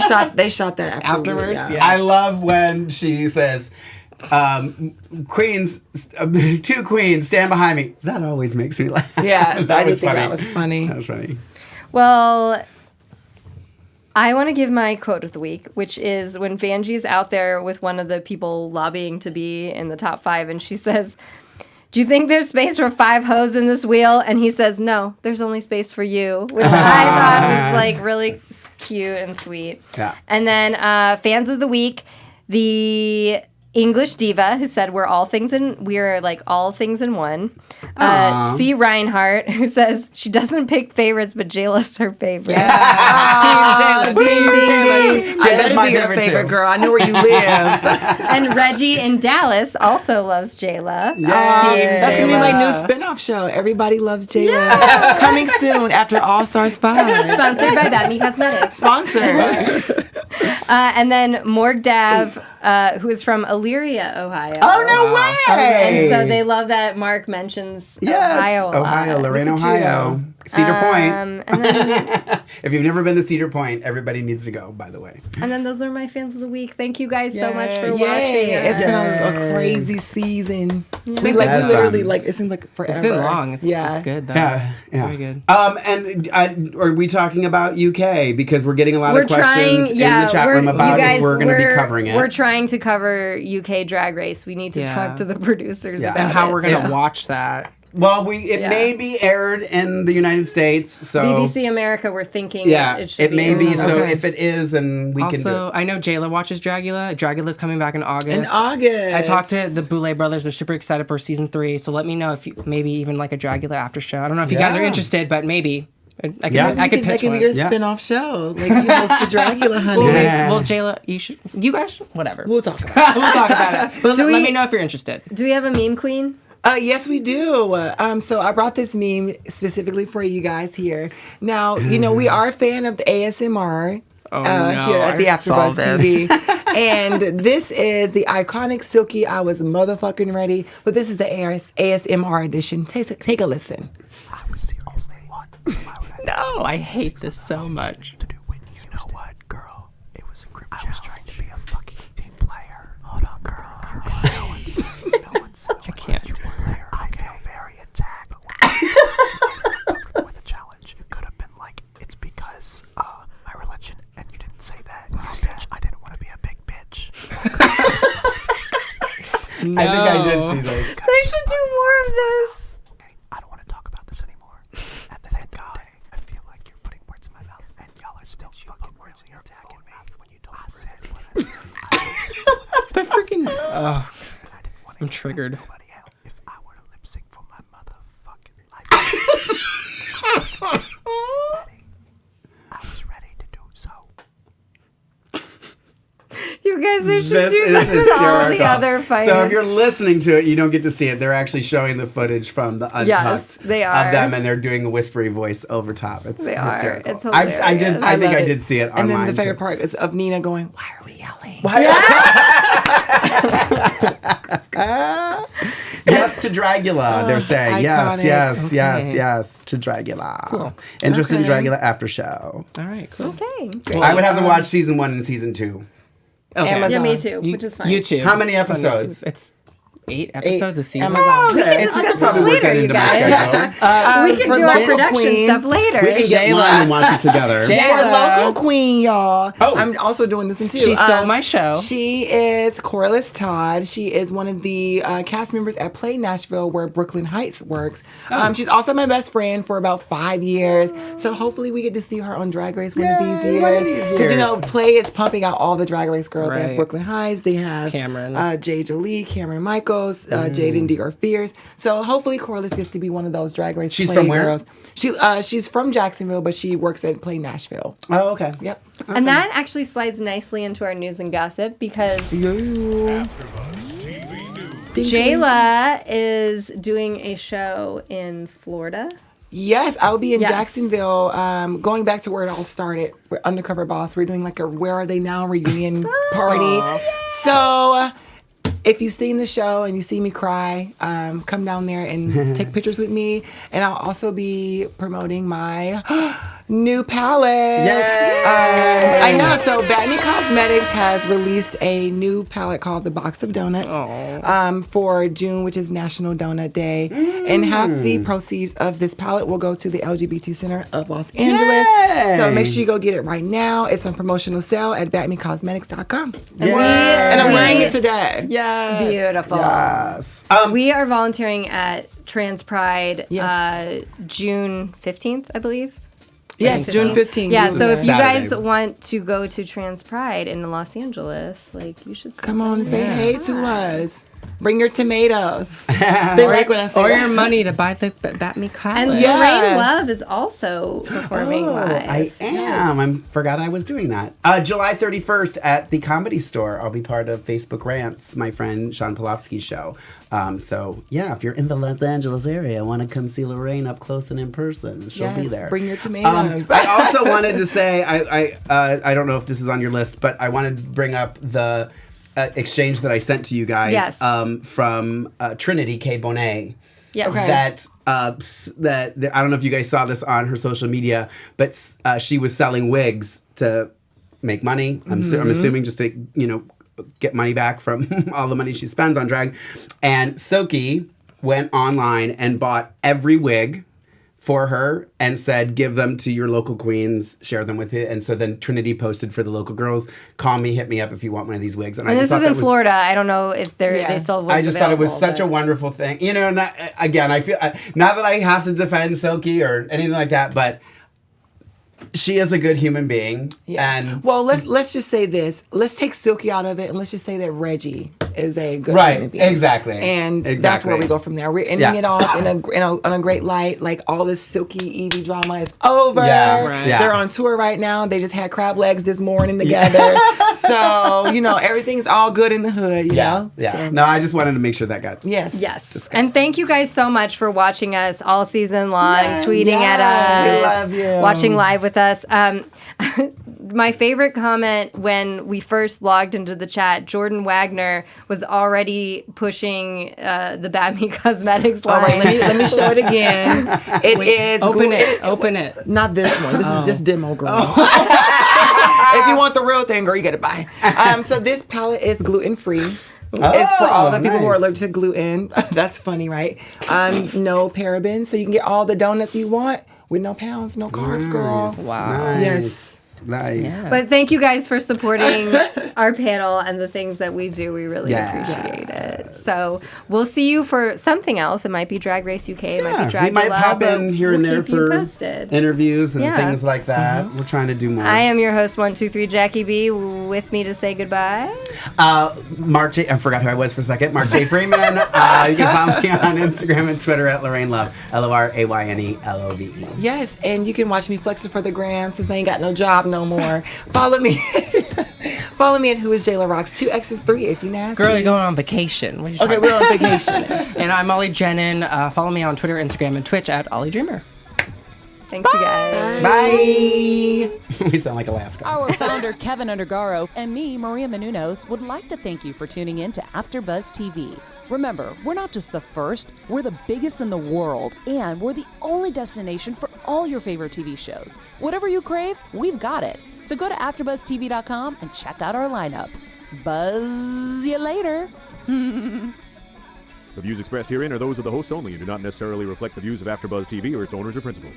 shot that Afterwards? Yeah. Yeah. I love when she says, queens, two queens, stand behind me. That always makes me laugh. Yeah, that I did was think funny. that was funny. That was funny. Well, I want to give my quote of the week, which is when Vanjie's out there with one of the people lobbying to be in the top 5, and she says, "Do you think there's space for 5 hoes in this wheel?" And he says, "No, there's only space for you," which I thought was like really cute and sweet. Yeah. And then fans of the week, the English diva who said we're like all things in one. C. Reinhardt, who says she doesn't pick favorites, but Jayla's her favorite. Team Jayla. Ding ding ding! I Jayla's better my be your favorite, favorite too. girl. I know where you live. And Reggie in Dallas also loves Jayla. That's gonna be my new spin-off show. Everybody loves Jayla. Coming soon after All Stars 5. Sponsored by Batmy Cosmetics. Sponsored. And then Morg Dav, who is from Illyria, Ohio. Oh, no way! And so they love that Mark mentions Yes, Ohio a lot. Ohio, Lorraine, Look at Ohio. Cedar Point. And then, If you've never been to Cedar Point, everybody needs to go, by the way. and then those are my fans of the week. Thank you guys so much for Yay! watching. It's been a crazy season. We That's literally fun. it seems like forever. It's been long. It's good though. Yeah. Very good. And are we talking about UK? Because we're getting a lot of questions in the chat room you about guys, if we're going to be covering it. We're trying to cover UK Drag Race. We need to Yeah. talk to the producers Yeah. about And how it. we're gonna watch that. Well, it may be aired in the United States, so BBC America, we're thinking it should may be. aired. So Okay. if it is, and we can do Also, it. I know Jayla watches Dragula. Dragula's coming back in August. In August. I talked to the Boulay brothers. They're super excited for season 3. So let me know if you maybe even like a Dragula after show. I don't know if you guys are Yeah. interested, but maybe I could Yeah. I could That pitch can one. be your Yeah. spin-off show. Like you host the Dragula, honey. Yeah. Well, Jayla, you guys, whatever. We'll talk about it. We'll talk about it. But let we- me know if you're interested. Do we have a meme queen? Yes, we do. So I brought this meme specifically for you guys here. Now, we are a fan of the ASMR Oh, no, here at the I saw AfterBuzz TV. And this is the iconic Silky I Was Motherfucking Ready. But this is the ASMR edition. Take a listen. I was the only one. Why would I No, I hate this so much. to do with you? You know what, girl? It was a group challenge. I was trying to be a fucking team player. Hold on, girl. No one's I can't. I feel very attacked. With the challenge, it could have been like, it's because my religion, and you didn't say that. You said I didn't want to be a big bitch. No. I think I did see this. They should do more of this. Okay, I don't want to talk about this anymore. At the end of the day, I feel like you're putting words in my mouth, and y'all are still fucking really attacking me when you don't. I said what I said. But freaking. Oh, And I didn't want to I'm triggered. nobody else. If I were to lip sync for my motherfucking life, I was ready to do so. You guys, they should This do is this with all the hysterical. other fighters. So if you're listening to it, you don't get to see it. They're actually showing the footage from the Untucked Yes, they are. of them, and they're doing a whispery voice over top. It's They are. hysterical. It's I think hilarious. I love did see it online. And then the favorite too. part is of Nina going, "Why are we yelling?" to Dragula, they're saying. Yes, iconic. yes, Okay. yes, to Dragula. Cool. Interest in Okay. Dragula after show. All right, cool. Okay. I would have to watch season 1 and season 2. Okay. Amazon. Yeah, me too, You- which is fine. YouTube. How many It's on episodes? YouTube. It's 8 episodes a season. Amazon. Okay, It's I just could probably work later, that you into my guys. schedule. We can for do our local production queen. stuff later. We can get Jayla. one and watch it together. Jay- For Jayla. local queen, y'all. Oh. I'm also doing this one too. She stole my show. She is Corliss Todd. She is one of the cast members at Play Nashville, where Brooklyn Heights works. She's also my best friend for about 5 years. So hopefully we get to see her on Drag Race one of these Yay, years. one of these Because years. you know, Play is pumping out all the Drag Race girls. They have Right. Brooklyn Heights. They have Cameron. Jay Jolie, Cameron Michaels, Jaden Dior Fierce. So hopefully Corliss gets to be one of those Drag Race She's Play from where? girls. She's from Jacksonville, but she works at Play Nashville. Oh, okay. Yep. And that actually slides nicely into our news and gossip because Jayla is doing a show in Florida. Yes, I'll be in Yes. Jacksonville. Going back to where it all started, we're Undercover Boss. We're doing like a Where Are They Now reunion party. So if you've seen the show and you see me cry, come down there and take pictures with me. And I'll also be promoting my new palette. Yay! I know. So Batney Cosmetics has released a new palette called the Box of Donuts for June, which is National Donut Day. And half the proceeds of this palette will go to the LGBT Center of Los Angeles. Yay! So make sure you go get it right now. It's on promotional sale at batneycosmetics.com. Yeah. And I'm wearing it today. Beautiful. Yes. We are volunteering at Trans Pride Yes. June 15th, I believe. Yes, June 15th. Yeah, so if you Saturday. guys want to go to Trans Pride in Los Angeles, like you should Come on and say hey to us. Bring your tomatoes. They like when I say Or that. your money to buy the Batme collar. And Yeah. Lorraine Love is also performing live. I am. I forgot I was doing that. July 31st at the Comedy Store, I'll be part of Facebook Rants, my friend Sean Polofsky's show. So, yeah, if you're in the Los Angeles area, want to come see Lorraine up close and in person, she'll be Yes, there. bring your tomatoes. I also wanted to say, I don't know if this is on your list, but I wanted to bring up the exchange that I sent to you guys Yes. from Trinity K. Bonet. Yes. Okay. That I don't know if you guys saw this on her social media, but she was selling wigs to make money. I'm assuming just to get money back from all the money she spends on drag. And Silky went online and bought every wig for her and said, give them to your local queens, share them with you. And so then Trinity posted for the local girls, call me, hit me up if you want one of these wigs. And I this just is thought in that was- Florida. I don't know if they Yeah. still have wigs I just thought it was available, such a but- wonderful thing. Again, I feel, not that I have to defend Silky or anything like that, but she is a good human being. And Well, let's just say this. Let's take Silky out of it, and let's just say that Reggie is a good Right, human being. exactly. And that's Exactly. where we go from there. We're ending Yeah. it off on a great light. Like all this Silky Evie drama is over. Yeah, right. yeah. They're on tour right now. They just had crab legs this morning together. So everything's all good in the hood. You know. Yeah. So, No, I just wanted to make sure that got. yes. Yes. And thank you guys so much for watching us all season long, tweeting at Yes, us, we love you. watching live with us. My favorite comment when we first logged into the chat, Jordan Wagner was already pushing the Batme Cosmetics All line. right. Let me show it again. It is Open glue- it. Open it. Not this one. This is just demo, girl. If you want the real thing, girl, you gotta buy. So this palette is gluten free. It's for all the people who are nice. allergic to gluten. That's funny, right? No parabens, so you can get all the donuts you want with no pounds, no carbs, girl. Wow. Yes. Nice. But thank you guys for supporting our panel and the things that we do. We really Yes. appreciate it. So we'll see you for something else. It might be Drag Race UK. It might be Drag we might pop in here and there for posted. interviews and Yeah. things like that. We're trying to do more. I am your host, 123 Jackie B. With me to say goodbye. Mark J. I forgot who I was for a second. Mark J. Freeman. You can follow me on Instagram and Twitter at Lorraine Love. LORAYNELOVE. Yes, and you can watch me flexing for the gram since I ain't got no job no more. Follow me. Follow me at Who Is Jayla Rocks 2X's3 if you nasty. Girl, you're going on vacation. What are you Okay, talking we're on vacation. And I'm Ollie Jenin. Follow me on Twitter, Instagram, and Twitch at Ollie Dreamer. Thanks, you guys. Bye. We sound like Alaska. Our founder, Keven Undergaro, and me, Maria Menounos, would like to thank you for tuning in to AfterBuzz TV. Remember, we're not just the first, we're the biggest in the world, and we're the only destination for all your favorite TV shows. Whatever you crave, we've got it. So go to AfterBuzzTV.com and check out our lineup. Buzz you later. The views expressed herein are those of the hosts only and do not necessarily reflect the views of AfterBuzz TV or its owners or principals.